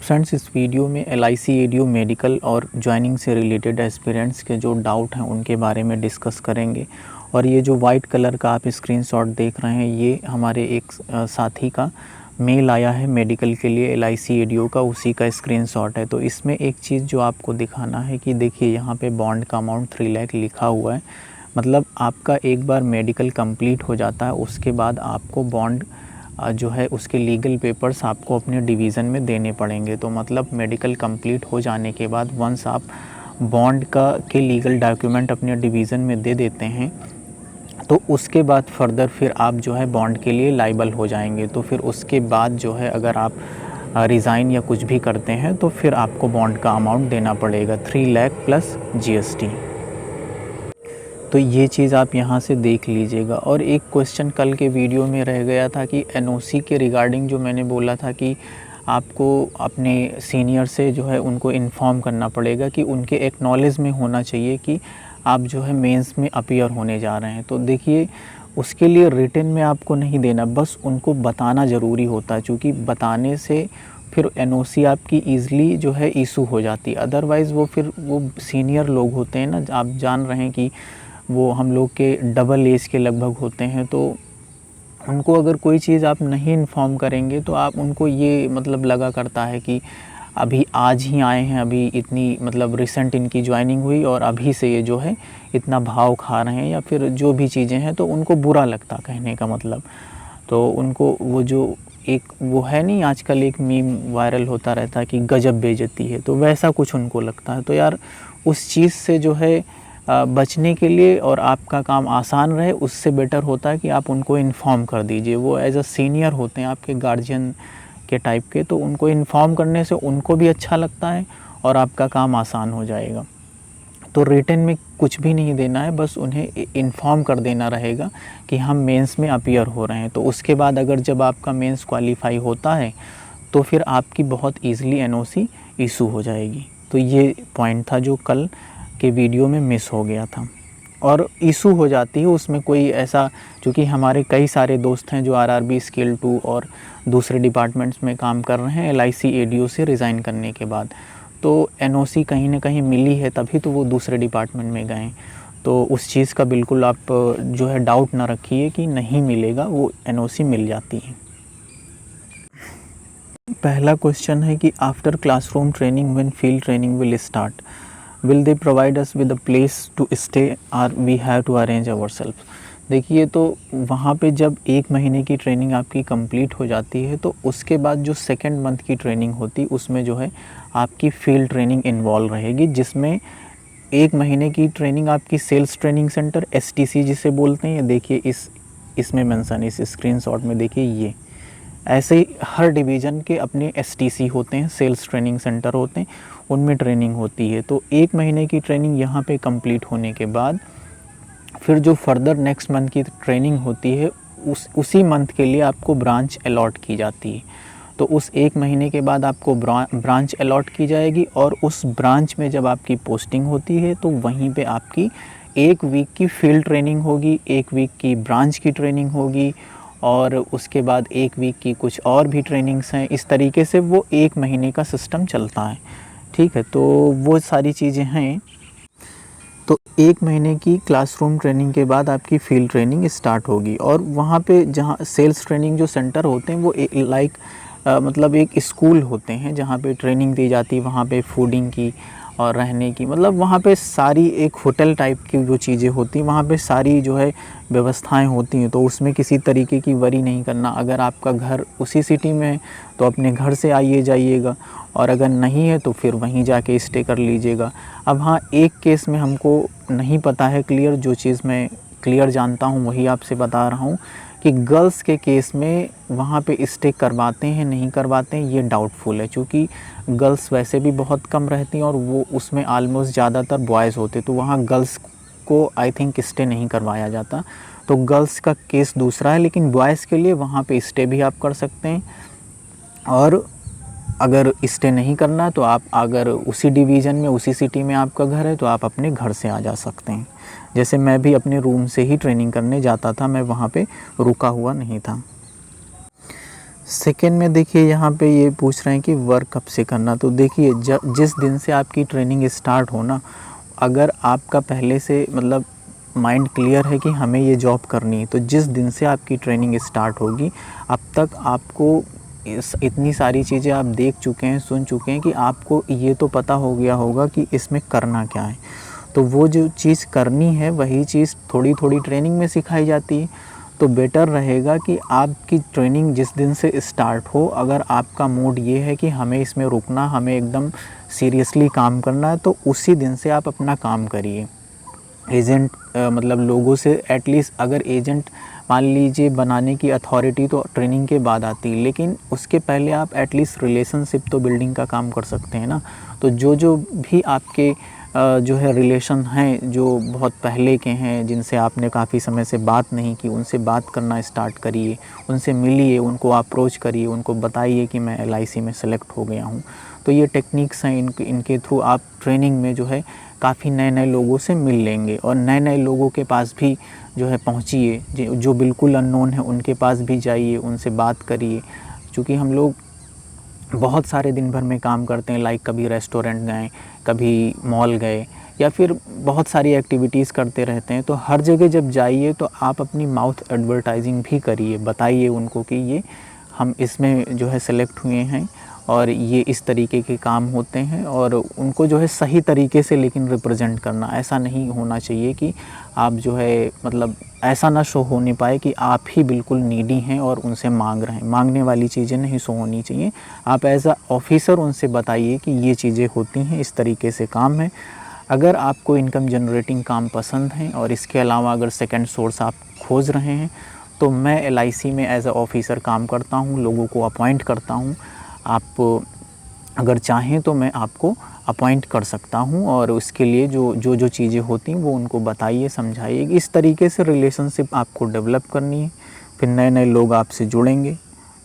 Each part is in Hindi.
फ्रेंड्स, इस वीडियो में LIC ADO मेडिकल और ज्वाइनिंग से रिलेटेड एस्पिरेंट्स के जो डाउट हैं उनके बारे में डिस्कस करेंगे। और ये जो वाइट कलर का आप स्क्रीनशॉट देख रहे हैं, ये हमारे एक साथी का मेल आया है मेडिकल के लिए LIC ADO का, उसी का स्क्रीनशॉट है। तो इसमें एक चीज़ जो आपको दिखाना है कि देखिए यहाँ पे बॉन्ड का अमाउंट 3 लाख लिखा हुआ है। मतलब आपका एक बार मेडिकल कंप्लीट हो जाता है, उसके बाद आपको बॉन्ड जो है उसके लीगल पेपर्स आपको अपने डिवीज़न में देने पड़ेंगे। तो मतलब मेडिकल कंप्लीट हो जाने के बाद वंस आप बॉन्ड के लीगल डॉक्यूमेंट अपने डिवीज़न में दे देते हैं, तो उसके बाद फर्दर फिर आप जो है बॉन्ड के लिए लाइबल हो जाएंगे। तो फिर उसके बाद जो है अगर आप रिज़ाइन या कुछ भी करते हैं तो फिर आपको बॉन्ड का अमाउंट देना पड़ेगा 3 लाख प्लस GST। तो ये चीज़ आप यहाँ से देख लीजिएगा। और एक क्वेश्चन कल के वीडियो में रह गया था कि NOC के रिगार्डिंग, जो मैंने बोला था कि आपको अपने सीनियर से जो है उनको इन्फॉर्म करना पड़ेगा कि उनके एक्नॉलेज में होना चाहिए कि आप जो है मेंस में अपीयर होने जा रहे हैं। तो देखिए उसके लिए रिटन में आपको नहीं देना, बस उनको बताना ज़रूरी होता है, क्योंकि बताने से फिर NOC आपकी ईज़िली जो है इशू हो जाती है। अदरवाइज़ वो सीनियर लोग होते हैं ना, आप जान रहे हैं कि वो हम लोग के डबल एज के लगभग होते हैं। तो उनको अगर कोई चीज़ आप नहीं इन्फॉर्म करेंगे तो आप उनको ये मतलब लगा करता है कि अभी आज ही आए हैं, अभी इतनी मतलब रिसेंट इनकी ज्वाइनिंग हुई और अभी से ये जो है इतना भाव खा रहे हैं या फिर जो भी चीज़ें हैं, तो उनको बुरा लगता कहने का मतलब। तो उनको वो जो एक वो है नहीं, आजकल एक मीम वायरल होता रहता है कि गजब बेइज्जती है, तो वैसा कुछ उनको लगता है। तो यार उस चीज़ से जो है बचने के लिए और आपका काम आसान रहे, उससे बेटर होता है कि आप उनको इन्फॉर्म कर दीजिए। वो एज अ सीनियर होते हैं आपके गार्जियन के टाइप के, तो उनको इन्फॉर्म करने से उनको भी अच्छा लगता है और आपका काम आसान हो जाएगा। तो रिटन में कुछ भी नहीं देना है, बस उन्हें इन्फॉर्म कर देना रहेगा कि हम मेंस में अपीयर हो रहे हैं। तो उसके बाद अगर जब आपका मेंस क्वालिफाई होता है तो फिर आपकी बहुत ईज़िली NOC इशू हो जाएगी। तो ये पॉइंट था जो कल के वीडियो में मिस हो गया था। और इशू हो जाती है उसमें कोई ऐसा, क्योंकि हमारे कई सारे दोस्त हैं जो RRB स्केल 2 और दूसरे डिपार्टमेंट्स में काम कर रहे हैं LIC ADO से रिज़ाइन करने के बाद। तो NOC कहीं ना कहीं मिली है, तभी तो वो दूसरे डिपार्टमेंट में गए। तो उस चीज़ का बिल्कुल आप जो है डाउट ना रखिए कि नहीं मिलेगा, वो NOC मिल जाती है। पहला क्वेश्चन है कि after classroom training when field training will start, will they provide us with a place to stay or we have to arrange ourselves। देखिए, तो वहाँ पे जब 1 महीने की ट्रेनिंग आपकी कंप्लीट हो जाती है तो उसके बाद जो सेकेंड मंथ की ट्रेनिंग होती है उसमें जो है आपकी फील्ड ट्रेनिंग इन्वॉल्व रहेगी, जिसमें 1 महीने की ट्रेनिंग आपकी सेल्स ट्रेनिंग सेंटर STC जिसे बोलते हैं। देखिए इसमें मेंशन, इस स्क्रीनशॉट में देखिए, ये ऐसे ही हर डिवीज़न के अपने STC होते हैं, सेल्स ट्रेनिंग सेंटर होते हैं, उनमें ट्रेनिंग होती है। तो 1 महीने की ट्रेनिंग यहाँ पे कंप्लीट होने के बाद फिर जो फर्दर नेक्स्ट मंथ की ट्रेनिंग होती है उसी मंथ के लिए आपको ब्रांच अलॉट की जाती है। तो उस 1 महीने के बाद आपको ब्रांच अलॉट की जाएगी और उस ब्रांच में जब आपकी पोस्टिंग होती है तो वहीं पे आपकी 1 वीक की फील्ड ट्रेनिंग होगी, 1 वीक की ब्रांच की ट्रेनिंग होगी और उसके बाद 1 वीक की कुछ और भी ट्रेनिंग्स हैं। इस तरीके से वो 1 महीने का सिस्टम चलता है। ठीक है, तो वो सारी चीज़ें हैं। तो 1 महीने की क्लासरूम ट्रेनिंग के बाद आपकी फील्ड ट्रेनिंग स्टार्ट होगी और वहाँ पे जहाँ सेल्स ट्रेनिंग जो सेंटर होते हैं वो मतलब एक स्कूल होते हैं जहाँ पे ट्रेनिंग दी जाती है। वहाँ पे फूडिंग की और रहने की, मतलब वहाँ पे सारी एक होटल टाइप की जो चीज़ें होती हैं वहाँ पे सारी जो है व्यवस्थाएं होती हैं। तो उसमें किसी तरीके की वरी नहीं करना। अगर आपका घर उसी सिटी में है तो अपने घर से आइए जाइएगा, और अगर नहीं है तो फिर वहीं जाके स्टे कर लीजिएगा। अब हाँ, एक केस में हमको नहीं पता है क्लियर, जो चीज़ मैं क्लियर जानता हूँ वही आपसे बता रहा हूँ कि गर्ल्स के केस में वहाँ पे स्टे करवाते हैं नहीं करवाते हैं ये डाउटफुल है, क्योंकि गर्ल्स वैसे भी बहुत कम रहती हैं और वो उसमें आलमोस्ट ज़्यादातर बॉयज़ होते, तो वहाँ गर्ल्स को आई थिंक स्टे नहीं करवाया जाता। तो गर्ल्स का केस दूसरा है, लेकिन बॉयज़ के लिए वहाँ पे स्टे भी आप कर सकते हैं। और अगर स्टे नहीं करना तो आप अगर उसी डिवीज़न में उसी सिटी में आपका घर है तो आप अपने घर से आ जा सकते हैं। जैसे मैं भी अपने रूम से ही ट्रेनिंग करने जाता था, मैं वहाँ पे रुका हुआ नहीं था। सेकेंड में देखिए यहाँ पे ये पूछ रहे हैं कि वर्क कब से करना। तो देखिए जिस दिन से आपकी ट्रेनिंग स्टार्ट हो ना, अगर आपका पहले से मतलब माइंड क्लियर है कि हमें ये जॉब करनी है, तो जिस दिन से आपकी ट्रेनिंग स्टार्ट होगी अब तक आपको इतनी सारी चीज़ें आप देख चुके हैं, सुन चुके हैं कि आपको ये तो पता हो गया होगा कि इसमें करना क्या है। तो वो जो चीज़ करनी है वही चीज़ थोड़ी थोड़ी ट्रेनिंग में सिखाई जाती है। तो बेटर रहेगा कि आपकी ट्रेनिंग जिस दिन से स्टार्ट हो, अगर आपका मूड ये है कि हमें इसमें रुकना, हमें एकदम सीरियसली काम करना है, तो उसी दिन से आप अपना काम करिए। एजेंट मतलब लोगों से एटलीस्ट, अगर एजेंट मान लीजिए बनाने की अथॉरिटी तो ट्रेनिंग के बाद आती है, लेकिन उसके पहले आप एटलीस्ट रिलेशनशिप तो बिल्डिंग का काम कर सकते हैं ना। तो जो भी आपके जो है रिलेशन हैं, जो बहुत पहले के हैं, जिनसे आपने काफ़ी समय से बात नहीं की, उनसे बात करना स्टार्ट करिए, उनसे मिलिए, उनको अप्रोच करिए, उनको बताइए कि मैं LIC में सेलेक्ट हो गया हूँ। तो ये टेक्निक्स हैं, इनके थ्रू आप ट्रेनिंग में जो है काफ़ी नए नए लोगों से मिल लेंगे, और नए नए लोगों के पास भी जो है पहुँचिए, जो बिल्कुल अननोन है उनके पास भी जाइए, उनसे बात करिए। क्योंकि हम लोग बहुत सारे दिन भर में काम करते हैं, लाइक कभी रेस्टोरेंट गए, कभी मॉल गए, या फिर बहुत सारी एक्टिविटीज़ करते रहते हैं। तो हर जगह जब जाइए तो आप अपनी माउथ एडवर्टाइजिंग भी करिए, बताइए उनको कि ये हम इसमें जो है सेलेक्ट हुए हैं और ये इस तरीके के काम होते हैं, और उनको जो है सही तरीके से लेकिन रिप्रेजेंट करना। ऐसा नहीं होना चाहिए कि आप जो है मतलब ऐसा ना शो होने पाए कि आप ही बिल्कुल नीडी हैं और उनसे मांग रहे हैं। मांगने वाली चीज़ें नहीं शो होनी चाहिए। आप एज अ ऑफिसर उनसे बताइए कि ये चीज़ें होती हैं, इस तरीके से काम है। अगर आपको इनकम जनरेटिंग काम पसंद है और इसके अलावा अगर सेकंड सोर्स आप खोज रहे हैं, तो मैं LIC में एज अ ऑफिसर काम करता हूँ, लोगों को अपॉइंट करता हूँ। आप अगर चाहें तो मैं आपको अपॉइंट कर सकता हूं, और उसके लिए जो चीज़ें होती हैं वो उनको बताइए, समझाइए। इस तरीके से रिलेशनशिप आपको डेवलप करनी है। फिर नए नए लोग आपसे जुड़ेंगे,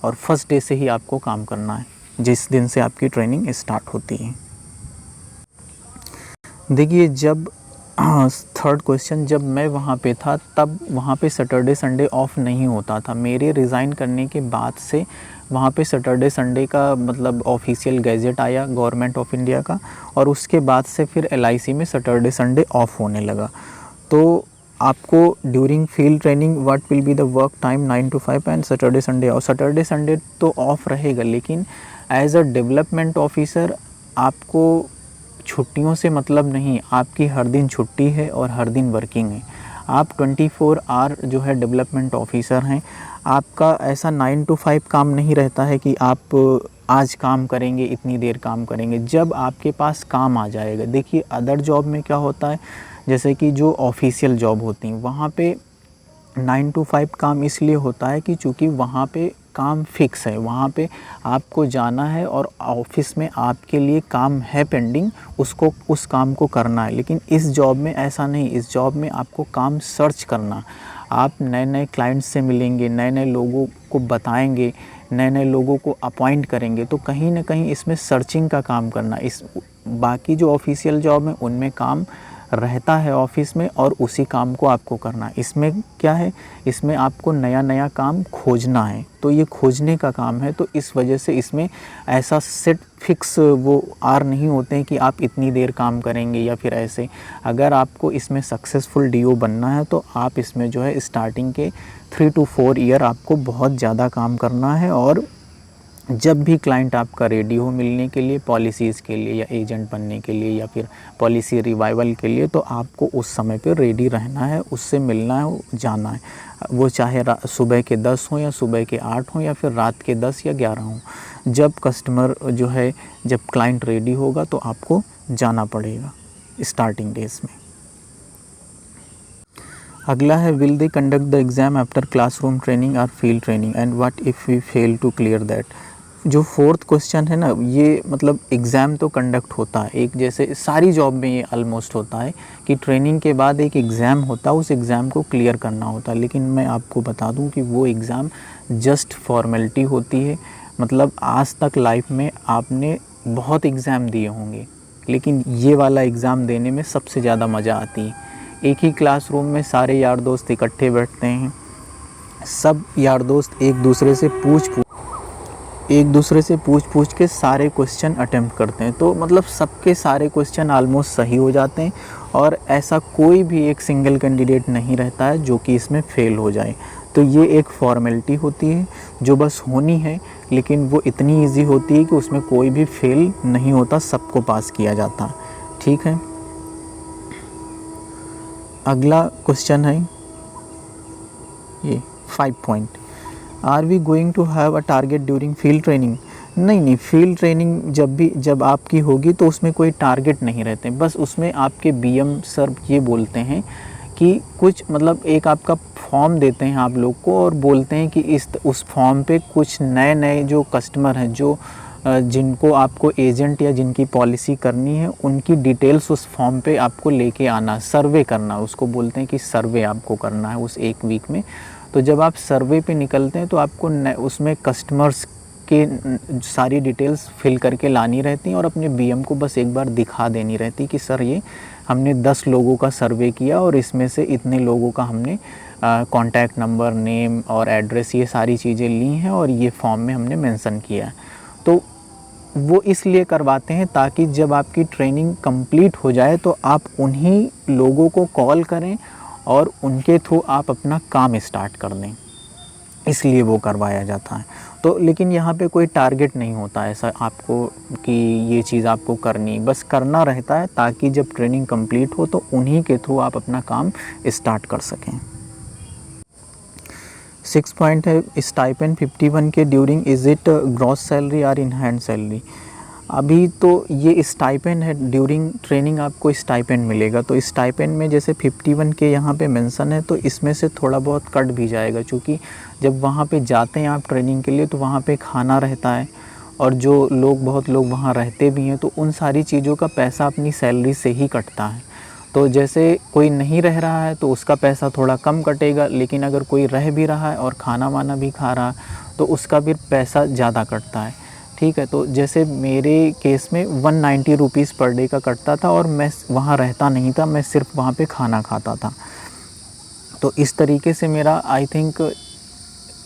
और फर्स्ट डे से ही आपको काम करना है, जिस दिन से आपकी ट्रेनिंग स्टार्ट होती है। देखिए जब थर्ड क्वेश्चन, जब मैं वहाँ पे था तब वहाँ पे सैटरडे संडे ऑफ नहीं होता था। मेरे रिज़ाइन करने के बाद से वहाँ पे सैटरडे संडे का मतलब ऑफिशियल गैजेट आया गवर्नमेंट ऑफ इंडिया का, और उसके बाद से फिर LIC में सैटरडे संडे ऑफ होने लगा। तो आपको during field training what will be the work time 9 to 5 and Saturday Sunday, और सैटरडे संडे तो ऑफ रहेगा, लेकिन एज अ डेवलपमेंट ऑफिसर आपको छुट्टियों से मतलब नहीं। आपकी हर दिन छुट्टी है और हर दिन वर्किंग है। आप 24 आवर जो है डेवलपमेंट ऑफिसर हैं। आपका ऐसा 9 to 5 काम नहीं रहता है कि आप आज काम करेंगे, इतनी देर काम करेंगे। जब आपके पास काम आ जाएगा, देखिए अदर जॉब में क्या होता है, जैसे कि जो ऑफिशियल जॉब होती हैं वहाँ पे 9 to 5 काम इसलिए होता है कि चूँकि वहाँ पे काम फिक्स है, वहाँ पे आपको जाना है और ऑफिस में आपके लिए काम है पेंडिंग, उसको उस काम को करना है। लेकिन इस जॉब में ऐसा नहीं, इस जॉब में आपको काम सर्च करना। आप नए नए क्लाइंट्स से मिलेंगे, नए नए लोगों को बताएंगे, नए नए लोगों को अपॉइंट करेंगे। तो कहीं ना कहीं इसमें सर्चिंग का काम करना। इस बाकी जो ऑफिशियल जॉब है उनमें काम रहता है ऑफिस में, और उसी काम को आपको करना है। इसमें क्या है, इसमें आपको नया नया काम खोजना है, तो ये खोजने का काम है। तो इस वजह से इसमें ऐसा सेट फिक्स वो आर नहीं होते हैं कि आप इतनी देर काम करेंगे या फिर ऐसे। अगर आपको इसमें सक्सेसफुल DO बनना है तो आप इसमें जो है स्टार्टिंग के 3 to 4 ईयर आपको बहुत ज़्यादा काम करना है। और जब भी क्लाइंट आपका रेडी हो मिलने के लिए, पॉलिसीज़ के लिए या एजेंट बनने के लिए या फिर पॉलिसी रिवाइवल के लिए, तो आपको उस समय पे रेडी रहना है, उससे मिलना है, जाना है। वो चाहे सुबह के 10 हों या सुबह के 8 हों या फिर रात के 10 या 11 हों। जब कस्टमर जो है, जब क्लाइंट रेडी होगा तो आपको जाना पड़ेगा स्टार्टिंग डेज में। अगला है, will they conduct the exam after classroom training और field training and what if we fail to clear that. जो फोर्थ क्वेश्चन है ना, ये मतलब एग्ज़ाम तो कंडक्ट होता है, एक जैसे सारी जॉब में ये ऑलमोस्ट होता है कि ट्रेनिंग के बाद एक एग्ज़ाम होता है, उस एग्ज़ाम को क्लियर करना होता है। लेकिन मैं आपको बता दूं कि वो एग्ज़ाम जस्ट फॉर्मेलिटी होती है। मतलब आज तक लाइफ में आपने बहुत एग्ज़ाम दिए होंगे, लेकिन ये वाला एग्ज़ाम देने में सबसे ज़्यादा मज़ा आती है। एक ही क्लासरूम में सारे यार दोस्त इकट्ठे बैठते हैं, सब यार दोस्त एक दूसरे से पूछ एक दूसरे से पूछ के सारे क्वेश्चन अटेम्प्ट करते हैं, तो मतलब सबके सारे क्वेश्चन ऑलमोस्ट सही हो जाते हैं और ऐसा कोई भी एक सिंगल कैंडिडेट नहीं रहता है जो कि इसमें फ़ेल हो जाए। तो ये एक फॉर्मेलिटी होती है जो बस होनी है, लेकिन वो इतनी इजी होती है कि उसमें कोई भी फेल नहीं होता, सबको पास किया जाता। ठीक है, अगला क्वेश्चन है ये 5 point, are we going to have a target during field training. नहीं, फील्ड ट्रेनिंग जब आपकी होगी तो उसमें कोई टारगेट नहीं रहते, बस उसमें आपके बीएम सर ये बोलते हैं कि कुछ मतलब एक आपका फॉर्म देते हैं आप लोग को और बोलते हैं कि उस फॉर्म पे कुछ नए जो कस्टमर हैं, जो जिनको आपको एजेंट या जिनकी पॉलिसी करनी है, उनकी डिटेल्स उस फॉर्म पे आपको लेके आना, सर्वे करना, उसको बोलते हैं कि सर्वे आपको करना है उस एक वीक में। तो जब आप सर्वे पे निकलते हैं तो आपको उसमें कस्टमर्स के सारी डिटेल्स फिल करके लानी रहती हैं और अपने बीएम को बस एक बार दिखा देनी रहती कि सर ये हमने 10 लोगों का सर्वे किया और इसमें से इतने लोगों का हमने कॉन्टैक्ट नंबर, नेम और एड्रेस ये सारी चीज़ें ली हैं और ये फॉर्म में हमने मेंशन किया है। तो वो इसलिए करवाते हैं ताकि जब आपकी ट्रेनिंग कंप्लीट हो जाए तो आप उन्हीं लोगों को कॉल करें और उनके थ्रू आप अपना काम स्टार्ट कर दें, इसलिए वो करवाया जाता है। तो लेकिन यहाँ पे कोई टारगेट नहीं होता ऐसा आपको कि ये चीज़ आपको करनी, बस करना रहता है ताकि जब ट्रेनिंग कंप्लीट हो तो उन्हीं के थ्रू आप अपना काम स्टार्ट कर सकें। 6 पॉइंट है स्टाइपेंड 51 के during, is it gross salary और इन हैंड सैलरी। अभी तो ये स्टाइपेंड है, ड्यूरिंग ट्रेनिंग आपको स्टाइपेंड मिलेगा। तो स्टाइपेंड में जैसे 51 के यहाँ पे मेंशन है तो इसमें से थोड़ा बहुत कट भी जाएगा, क्योंकि जब वहाँ पे जाते हैं आप ट्रेनिंग के लिए तो वहाँ पे खाना रहता है और जो लोग बहुत लोग वहाँ रहते भी हैं तो उन सारी चीज़ों का पैसा अपनी सैलरी से ही कटता है। तो जैसे कोई नहीं रह रहा है तो उसका पैसा थोड़ा कम कटेगा, लेकिन अगर कोई रह भी रहा है और खाना वाना भी खा रहा तो उसका भी पैसा ज़्यादा कटता है। ठीक है, तो जैसे मेरे केस में 190 रुपीज़ पर डे का कटता था और मैं वहाँ रहता नहीं था, मैं सिर्फ वहाँ पे खाना खाता था। तो इस तरीके से मेरा आई थिंक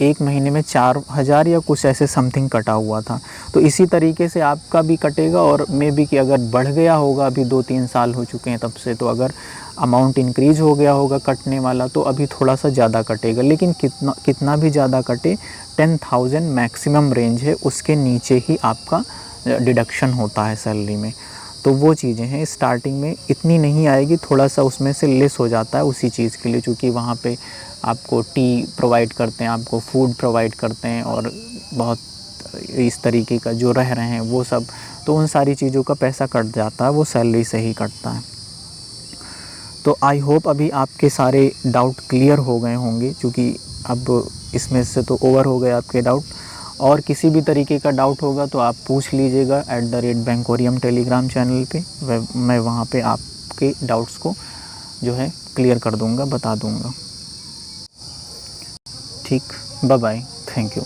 एक महीने में 4000 या कुछ ऐसे समथिंग कटा हुआ था। तो इसी तरीके से आपका भी कटेगा और मे बी कि अगर बढ़ गया होगा, अभी 2-3 साल हो चुके हैं तब से, तो अगर अमाउंट इंक्रीज़ हो गया होगा कटने वाला तो अभी थोड़ा सा ज़्यादा कटेगा। लेकिन कितना भी ज़्यादा कटे, 10,000 मैक्सिमम रेंज है, उसके नीचे ही आपका डिडक्शन होता है सैलरी में। तो वो चीज़ें हैं, स्टार्टिंग में इतनी नहीं आएगी, थोड़ा सा उसमें से लेस हो जाता है उसी चीज़ के लिए, क्योंकि वहाँ पे आपको टी प्रोवाइड करते हैं, आपको फूड प्रोवाइड करते हैं और बहुत इस तरीके का जो रह रहे हैं वो सब, तो उन सारी चीज़ों का पैसा कट जाता है, वो सैलरी से ही कटता है। तो आई होप अभी आपके सारे डाउट क्लियर हो गए होंगे, क्योंकि अब इसमें से तो ओवर हो गए आपके डाउट। और किसी भी तरीके का डाउट होगा तो आप पूछ लीजिएगा @बैंकोरियम टेलीग्राम चैनल पे, मैं वहाँ पे आपके डाउट्स को जो है क्लियर कर दूँगा, बता दूँगा। ठीक, बाय बाय, थैंक यू।